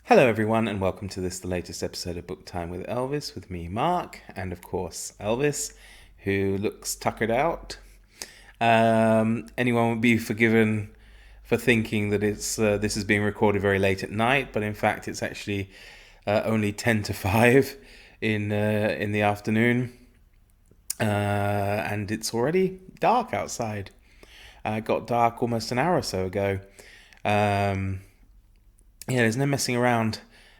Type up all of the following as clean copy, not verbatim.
Hello, everyone, and welcome to the latest episode of Book Time with Elvis, with me, Mark, and of course, Elvis, who looks tuckered out. Anyone would be forgiven for thinking that this is being recorded very late at night, but in fact, it's actually only 10 to 5 in the afternoon, and it's already dark outside. It got dark almost an hour or so ago. There's no messing around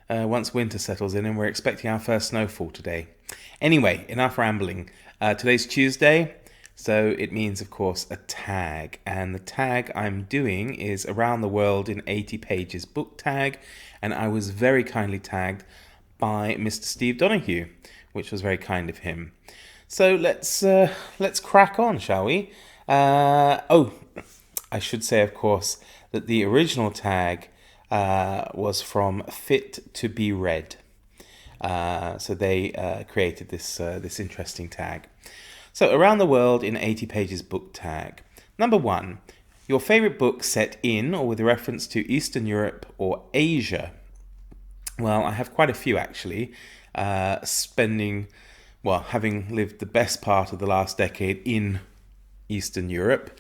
once winter settles in, and we're expecting our first snowfall today. Anyway, enough rambling. Today's Tuesday, so it means, of course, a tag. And the tag I'm doing is Around the World in 80 Pages book tag, and I was very kindly tagged by Mr. Steve Donoghue, which was very kind of him. So let's crack on, shall we? I should say, of course, that the original tag was from Fit to Be Read. So they created this interesting tag. So Around the World in 80 Pages book tag. Number 1, your favorite book set in or with reference to Eastern Europe or Asia. Well, I have quite a few actually. Having lived the best part of the last decade in Eastern Europe,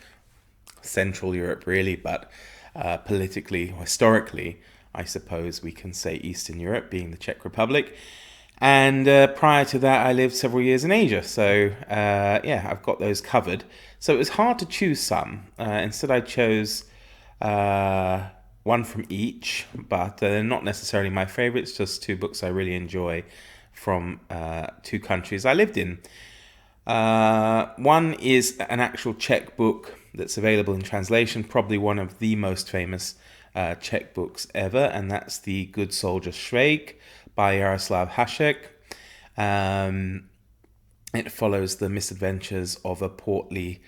Central Europe really, but politically, historically, I suppose we can say Eastern Europe, being the Czech Republic. And prior to that, I lived several years in Asia. So, I've got those covered. So it was hard to choose some. Instead, I chose one from each, but they're not necessarily my favorites, just two books I really enjoy from two countries I lived in. One is an actual Czech book that's available in translation, probably one of the most famous Czech books ever, and that's The Good Soldier Švejk by Jaroslav Hašek. It follows the misadventures of a portly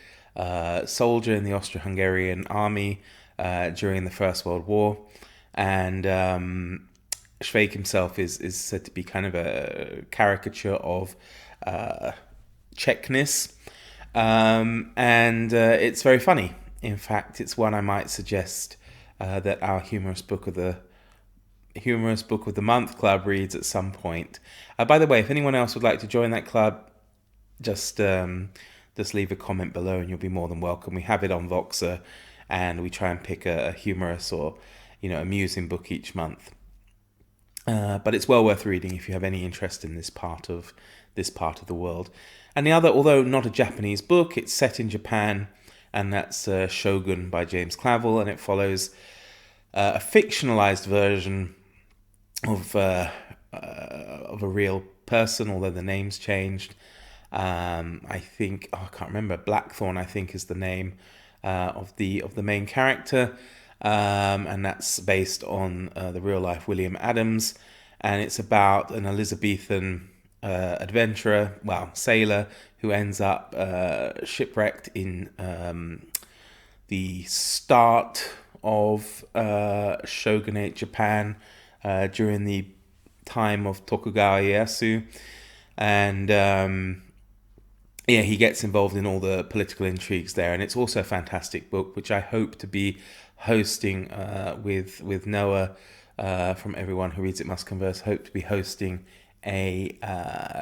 soldier in the Austro-Hungarian army during the First World War, and Švejk himself is said to be kind of a caricature of Czechness, and it's very funny. In fact, it's one I might suggest that our humorous book of the month club reads at some point. By the way, if anyone else would like to join that club, just leave a comment below, and you'll be more than welcome. We have it on Voxer, and we try and pick a humorous or amusing book each month. But it's well worth reading if you have any interest in this part of the world. And the other, although not a Japanese book, it's set in Japan, and that's Shogun by James Clavell, and it follows a fictionalized version of a real person, although the name's changed. I think I can't remember. Blackthorn, I think, is the name of the main character, and that's based on the real life William Adams, and it's about an Elizabethan sailor who ends up shipwrecked in the start of shogunate Japan during the time of Tokugawa Ieyasu, and he gets involved in all the political intrigues there. And it's also a fantastic book, which I hope to be hosting with Noah from Everyone Who Reads It Must Converse. Hope to be hosting a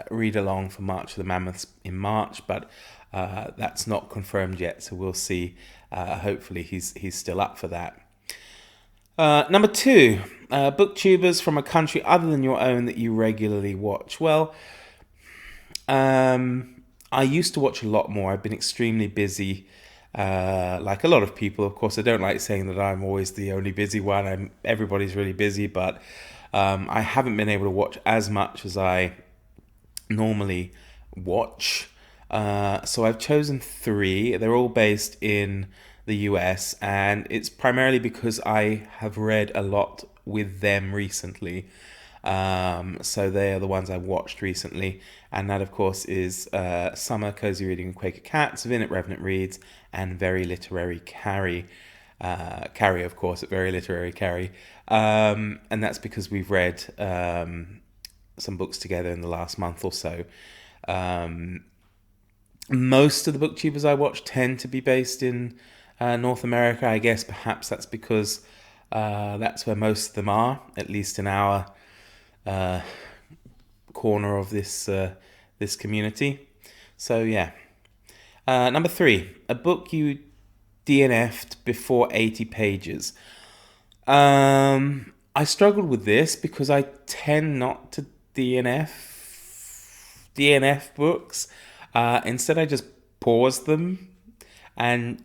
read along for March of the Mammoths in March, but that's not confirmed yet, so we'll see. Hopefully he's still up for that. Number 2, booktubers from a country other than your own that you regularly watch. Well, I used to watch a lot more. I've been extremely busy, like a lot of people. Of course, I don't like saying that I'm always the only busy one. Everybody's really busy, but I haven't been able to watch as much as I normally watch. So I've chosen 3. They're all based in the US, and it's primarily because I have read a lot with them recently. So they are the ones I've watched recently, and that, of course, is Summer Cozy Reading with Quaker Cats, Vin at Revenant Reads, and Very Literary Carrie. Carrie, of course, at Very Literary Carrie. And that's because we've read some books together in the last month or so. Most of the booktubers I watch tend to be based in North America. I guess perhaps that's because That's where most of them are, at least in our corner of this community. So yeah. Number 3, a book you DNF'd before 80 pages. I struggled with this because I tend not to DNF books. Instead, I just pause them and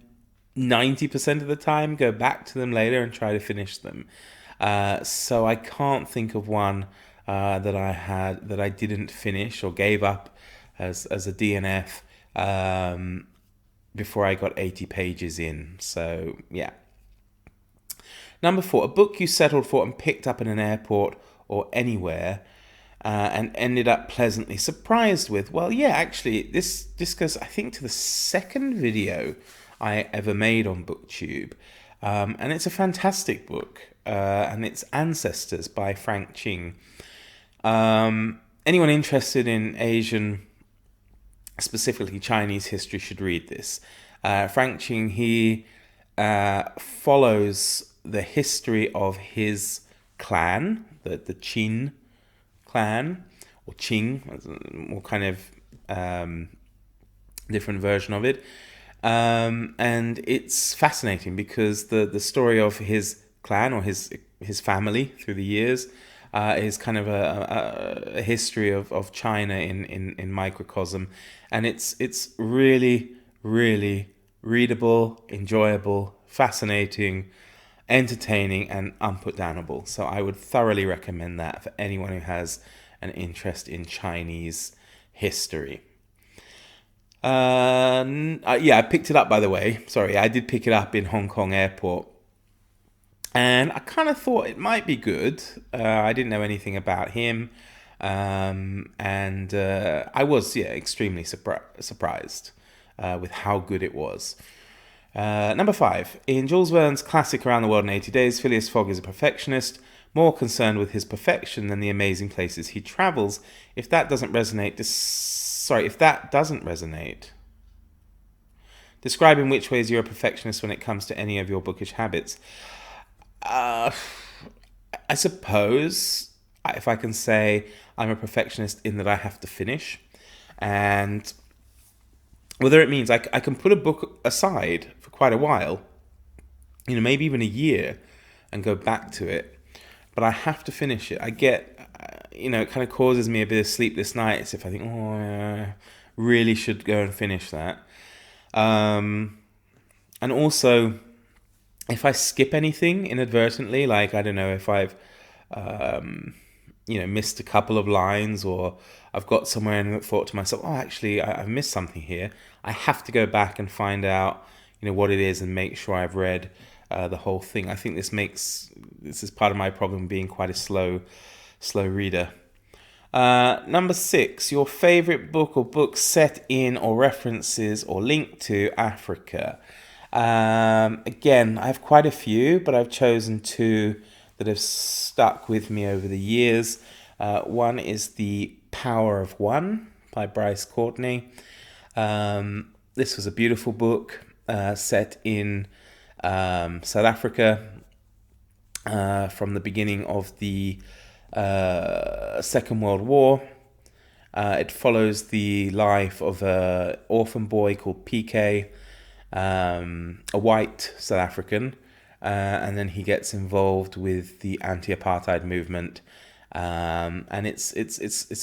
90% of the time go back to them later and try to finish them. So I can't think of one that I didn't finish or gave up as a DNF before I got 80 pages in. So yeah. Number 4, a book you settled for and picked up in an airport or anywhere and ended up pleasantly surprised with. Well, yeah, actually, this goes, I think, to the second video I ever made on BookTube. And it's a fantastic book, and it's Ancestors by Frank Ching. Anyone interested in Asian, specifically Chinese history, should read this. Frank Ching, he follows the history of his clan, the Qin clan, or Qing, more kind of different version of it. And it's fascinating because the story of his clan or his family through the years is kind of a history of China in microcosm, and it's really, really readable, enjoyable, fascinating, entertaining, and unputdownable. So I would thoroughly recommend that for anyone who has an interest in Chinese history. Yeah, I picked it up, by the way. Sorry, I did pick it up in Hong Kong airport. And I kind of thought it might be good. I didn't know anything about him. And I was, extremely surprised with how good it was. Number 5. In Jules Verne's classic Around the World in 80 Days, Phileas Fogg is a perfectionist, more concerned with his perfection than the amazing places he travels. If that doesn't resonate, describe in which ways you're a perfectionist when it comes to any of your bookish habits. I suppose if I can say I'm a perfectionist in that I have to finish, and whether it means I can put a book aside for quite a while, maybe even a year, and go back to it, but I have to finish it. I get, it kind of causes me a bit of sleepless nights if I think, I really should go and finish that. And also, if I skip anything inadvertently, like, I don't know, if I've, missed a couple of lines, or I've got somewhere and thought to myself, actually, I've missed something here, I have to go back and find out, what it is and make sure I've read the whole thing. I think this is part of my problem, being quite a slow reader. Number 6, your favorite book or books set in or references or linked to Africa. Again, I have quite a few, but I've chosen 2 that have stuck with me over the years. One is The Power of One by Bryce Courtney. This was a beautiful book set in South Africa from the beginning of the Second World War. It follows the life of an orphan boy called PK, a white South African, and then he gets involved with the anti-apartheid movement, and it's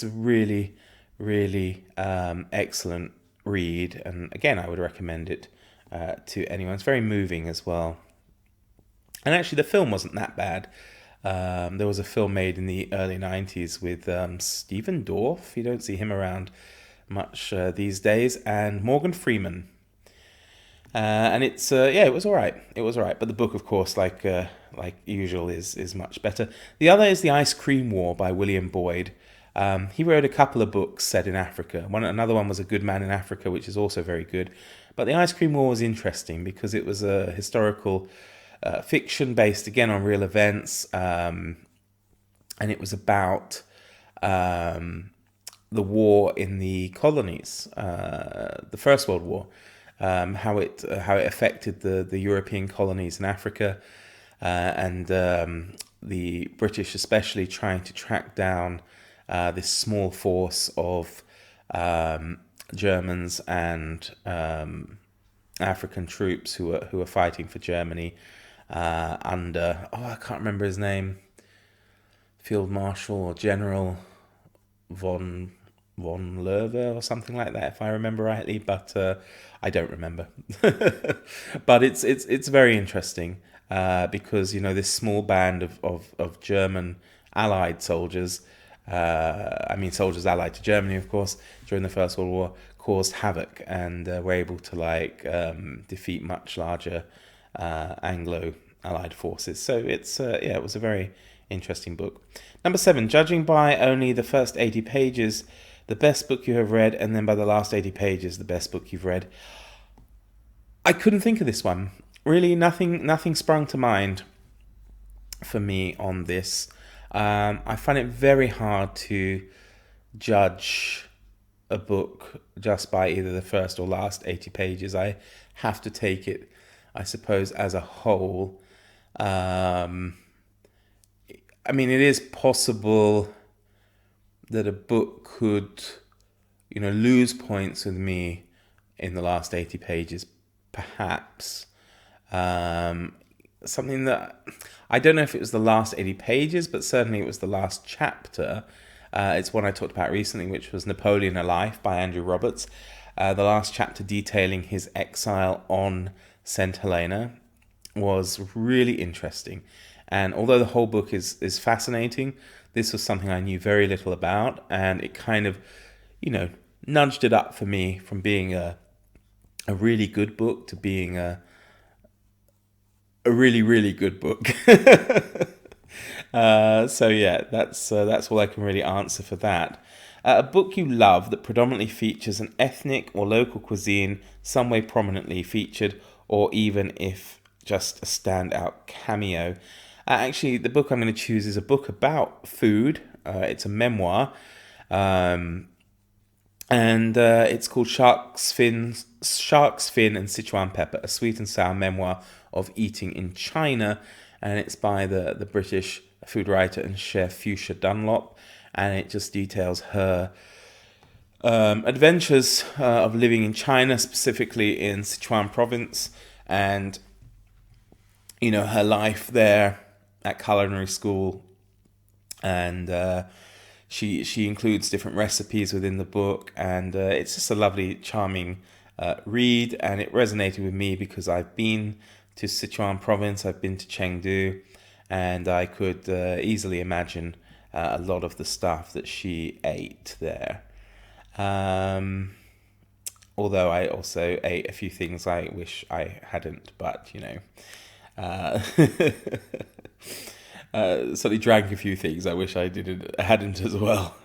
a really, really excellent read, and again, I would recommend it to anyone. It's very moving as well, and actually the film wasn't that bad. There was a film made in the early 90s with Stephen Dorff. You don't see him around much these days, and Morgan Freeman. And it's it was all right. It was all right, but the book, of course, like usual, is much better. The other is The Ice Cream War by William Boyd. He wrote a couple of books set in Africa. Another one was A Good Man in Africa, which is also very good. But The Ice Cream War was interesting because it was a historical fiction based again on real events, and it was about the war in the colonies, the First World War, how it affected the European colonies in Africa, and the British especially trying to track down this small force of Germans and African troops who were fighting for Germany under, I can't remember his name, Field Marshal or General von Löwe or something like that, if I remember rightly, but I don't remember. But it's very interesting because this small band of German Allied soldiers, soldiers allied to Germany, of course, during the First World War, caused havoc and were able to defeat much larger Anglo-Allied forces. So it was a very interesting book. Number 7, judging by only the first 80 pages, the best book you have read, and then by the last 80 pages, the best book you've read. I couldn't think of this one. Really, nothing sprung to mind for me on this. I find it very hard to judge a book just by either the first or last 80 pages. I have to take it, I suppose, as a whole. It is possible that a book could, lose points with me in the last 80 pages, perhaps. Something that, I don't know if it was the last 80 pages, but certainly it was the last chapter. It's one I talked about recently, which was Napoleon: A Life by Andrew Roberts. The last chapter detailing his exile on St. Helena was really interesting. And although the whole book is fascinating, this was something I knew very little about, and it kind of, nudged it up for me from being a really good book to being a really, really good book. That's all I can really answer for that. A book you love that predominantly features an ethnic or local cuisine, some way prominently featured, or even if just a standout cameo. Actually, the book I'm going to choose is a book about food. It's a memoir. And it's called Shark's Fin and Sichuan Pepper, a sweet and sour memoir of eating in China. And it's by the British food writer and chef Fuchsia Dunlop. And it just details her adventures of living in China, specifically in Sichuan province, and her life there at culinary school. And she includes different recipes within the book, and it's just a lovely, charming read, and it resonated with me because I've been to Sichuan province, I've been to Chengdu, and I could easily imagine a lot of the stuff that she ate there. Although I also ate a few things I wish I hadn't, but certainly drank a few things I wish I hadn't as well.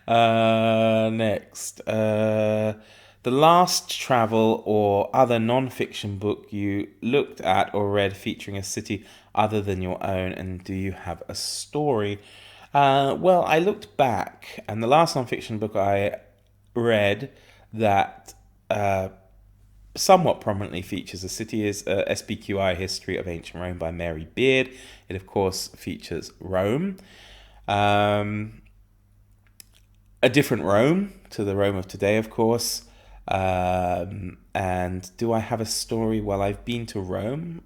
Next, the last travel or other non-fiction book you looked at or read featuring a city other than your own, and do you have a story? Well, I looked back, and the last non-fiction book I read that somewhat prominently features a city is SPQI History of Ancient Rome by Mary Beard. It, of course, features Rome. A different Rome to the Rome of today, of course. And do I have a story? Well, I've been to Rome.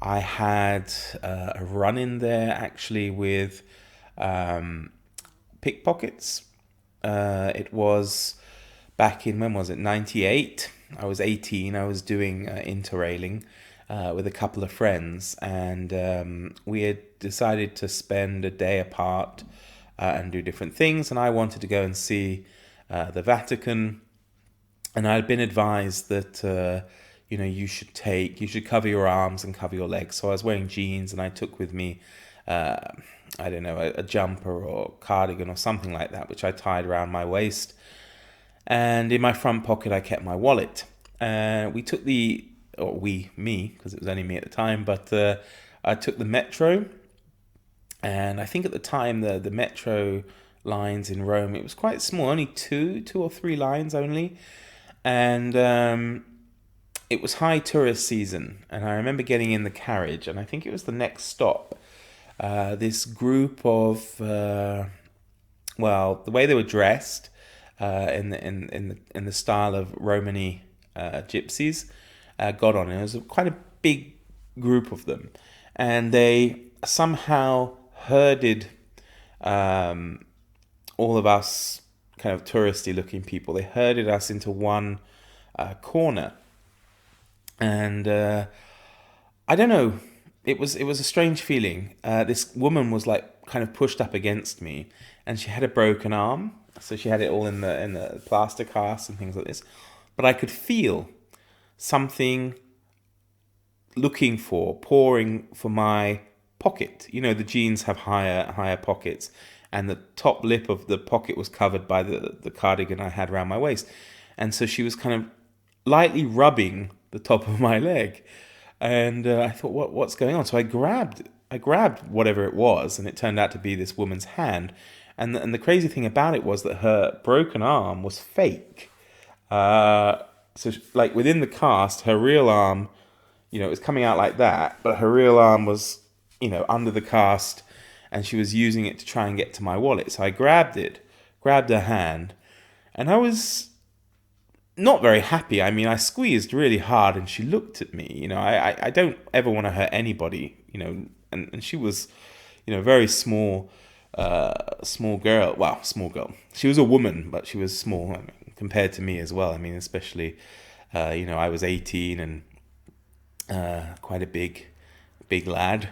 I had a run-in there, actually, with pickpockets. It was back in, when was it, 98? I was 18. I was doing interrailing with a couple of friends, and we had decided to spend a day apart and do different things, and I wanted to go and see the Vatican, and I had been advised that you should cover your arms and cover your legs. So I was wearing jeans, and I took with me a jumper or cardigan or something like that, which I tied around my waist. And in my front pocket, I kept my wallet. We took me, because it was only me at the time, but I took the metro. And I think at the time, the metro lines in Rome, it was quite small, only two or three lines only. And it was high tourist season, and I remember getting in the carriage, and I think it was the next stop. This group of the way they were dressed in the style of Romany gypsies got on. It was quite a big group of them, and they somehow herded all of us kind of touristy looking people. They herded us into one corner, and I don't know. It was a strange feeling. This woman was like kind of pushed up against me, and she had a broken arm, so she had it all in the plaster cast and things like this. But I could feel something pouring for my pocket. You know, the jeans have higher pockets, and the top lip of the pocket was covered by the cardigan I had around my waist, and so she was kind of lightly rubbing the top of my leg. And I thought, what's going on? So I grabbed whatever it was, and it turned out to be this woman's hand. And the crazy thing about it was that her broken arm was fake. So like within the cast, her real arm, it was coming out like that, but her real arm was, under the cast, and she was using it to try and get to my wallet. So I grabbed her hand, and I was not very happy. I mean, I squeezed really hard, and she looked at me. I don't ever want to hurt anybody. And she was, very small girl. Well, small girl. She was a woman, but she was small compared to me as well. I mean, especially, I was 18 and quite a big lad.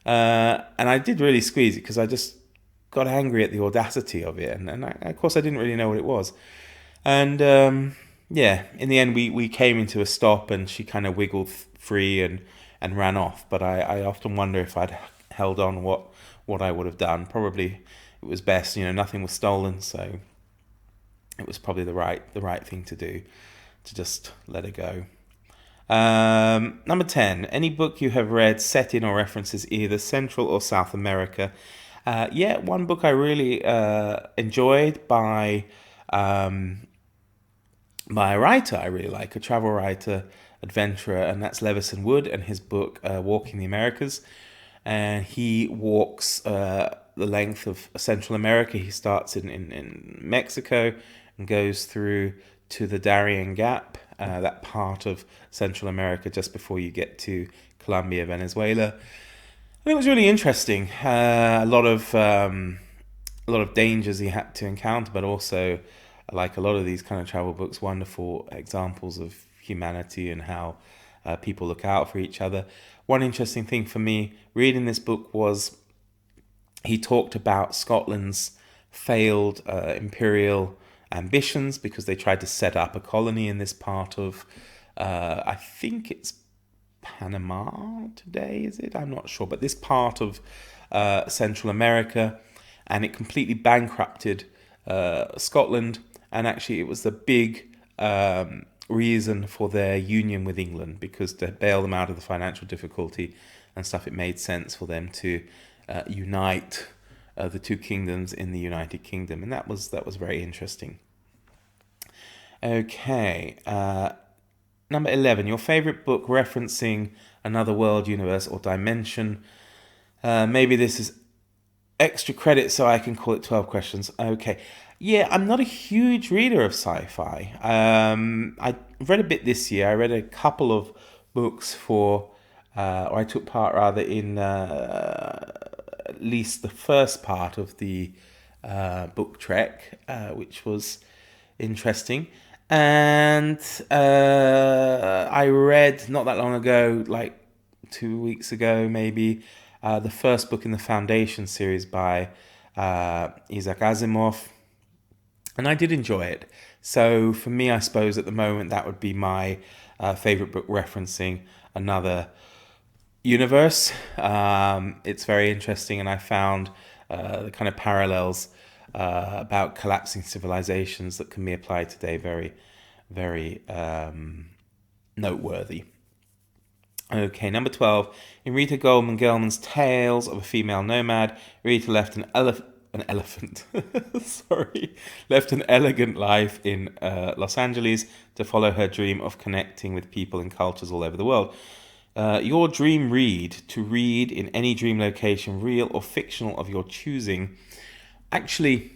And I did really squeeze it because I just got angry at the audacity of it, and of course I didn't really know what it was. And in the end we came into a stop, and she kind of wiggled free and ran off. But I often wonder if I'd held on, what I would have done. Probably it was best. Nothing was stolen, so it was probably the right thing to do, to just let it go. Number 10. Any book you have read set in or references either Central or South America? One book I really enjoyed by a writer I really like, a travel writer, adventurer, and that's Levison Wood, and his book Walking the Americas. And he walks the length of Central America. He starts in Mexico and goes through to the Darien Gap, that part of Central America just before you get to Colombia, Venezuela. And it was really interesting. A lot of dangers he had to encounter, but also, like a lot of these kind of travel books, wonderful examples of humanity and how people look out for each other. One interesting thing for me reading this book was he talked about Scotland's failed imperial ambitions because they tried to set up a colony in this part of, I think it's Panama today, is it? I'm not sure, but this part of Central America, and it completely bankrupted Scotland. And actually, it was the big reason for their union with England, because to bail them out of the financial difficulty and stuff, it made sense for them to unite the two kingdoms in the United Kingdom, and that was very interesting. Okay, number 11. Your favorite book referencing another world, universe, or dimension. Maybe this is extra credit, so I can call it 12 questions. Okay. Yeah, I'm not a huge reader of sci-fi. I read a bit this year. I read a couple of books or I took part rather in at least the first part of the book trek, which was interesting. And I read not that long ago, like 2 weeks ago maybe, the first book in the Foundation series by Isaac Asimov. And I did enjoy it. So for me, I suppose at the moment that would be my favorite book referencing another universe. It's very interesting, and I found the kind of parallels about collapsing civilizations that can be applied today very, very noteworthy. Okay, number 12. In Rita Goldman Gelman's Tales of a Female Nomad, Rita left an an elephant. Sorry, left an elegant life in Los Angeles to follow her dream of connecting with people and cultures all over the world. Your dream read, to read in any dream location, real or fictional of your choosing. Actually,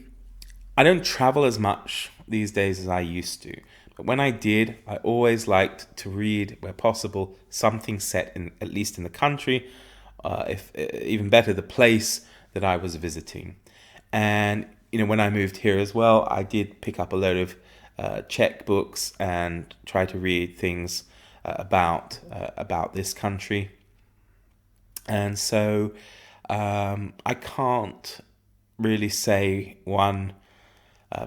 I don't travel as much these days as I used to. But when I did, I always liked to read, where possible, something set in, at least in the country, if even better, the place that I was visiting. And when I moved here as well, I did pick up a load of Czech books and try to read things about this country. And so I can't really say one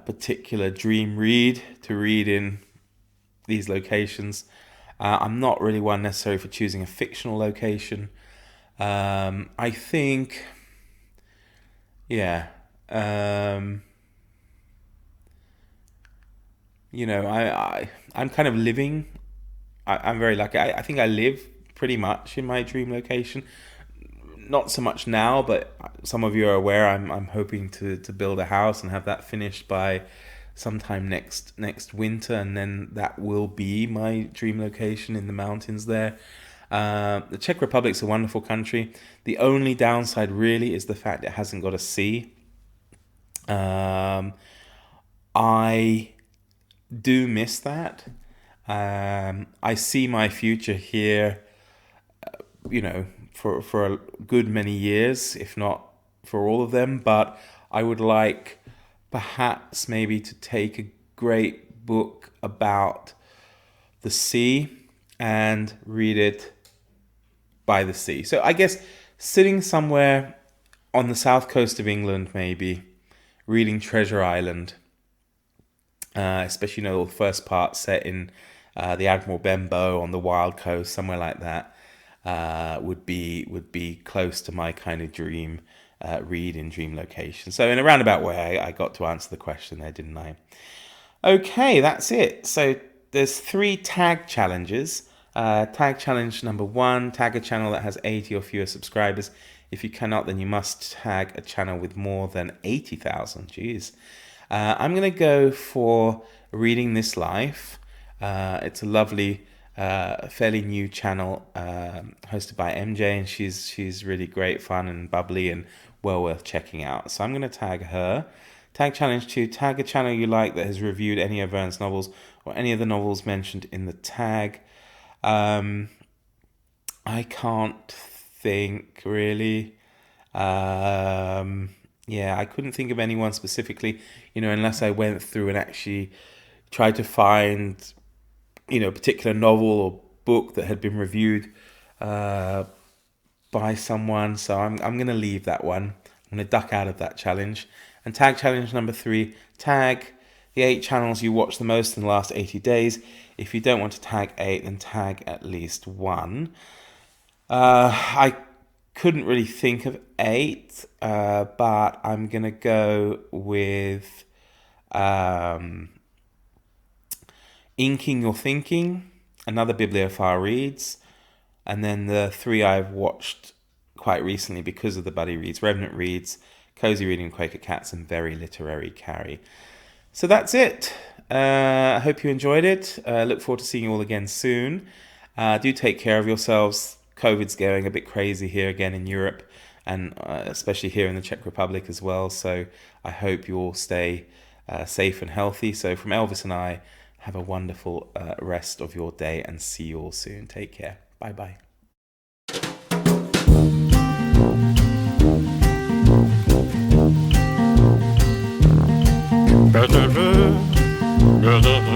particular dream read to read in these locations. I'm not really one necessarily for choosing a fictional location. I think, I'm kind of living. I'm very lucky. I think I live pretty much in my dream location. Not so much now, but some of you are aware I'm hoping to build a house and have that finished by sometime next winter, and then that will be my dream location in the mountains there. The Czech Republic's a wonderful country. The only downside really is the fact it hasn't got a sea. I do miss that. I see my future here, for a good many years, if not for all of them. But I would like perhaps maybe to take a great book about the sea and read it by the sea. So I guess sitting somewhere on the south coast of England, maybe reading Treasure Island, especially the first part set in the Admiral Benbow on the Wild Coast, somewhere like that, would be close to my kind of dream read in dream location. So in a roundabout way, I got to answer the question there, didn't I? Okay, that's it. So there's 3 tag challenges. Tag challenge number 1, tag a channel that has 80 or fewer subscribers. If you cannot, then you must tag a channel with more than 80,000. Jeez. I'm going to go for Reading This Life. It's a lovely, fairly new channel hosted by MJ, and she's really great, fun and bubbly and well worth checking out. So I'm going to tag her. Tag challenge 2, tag a channel you like that has reviewed any of Verne's novels or any of the novels mentioned in the tag. I can't think really. I couldn't think of anyone specifically, unless I went through and actually tried to find, a particular novel or book that had been reviewed by someone. So I'm going to leave that one. I'm going to duck out of that challenge. And tag challenge number 3, tag the 8 channels you watched the most in the last 80 days. If you don't want to tag 8, then tag at least 1. I couldn't really think of 8, but I'm going to go with Inking Your Thinking, Another Bibliophile Reads, and then the 3 I've watched quite recently because of the buddy reads: Revenant Reads, Cozy Reading Quaker Cats, and Very Literary Carrie. So that's it. I hope you enjoyed it. Look forward to seeing you all again soon. Do take care of yourselves. COVID's going a bit crazy here again in Europe, and especially here in the Czech Republic as well. So I hope you all stay safe and healthy. So from Elvis and I, have a wonderful rest of your day and see you all soon. Take care. Bye-bye. Better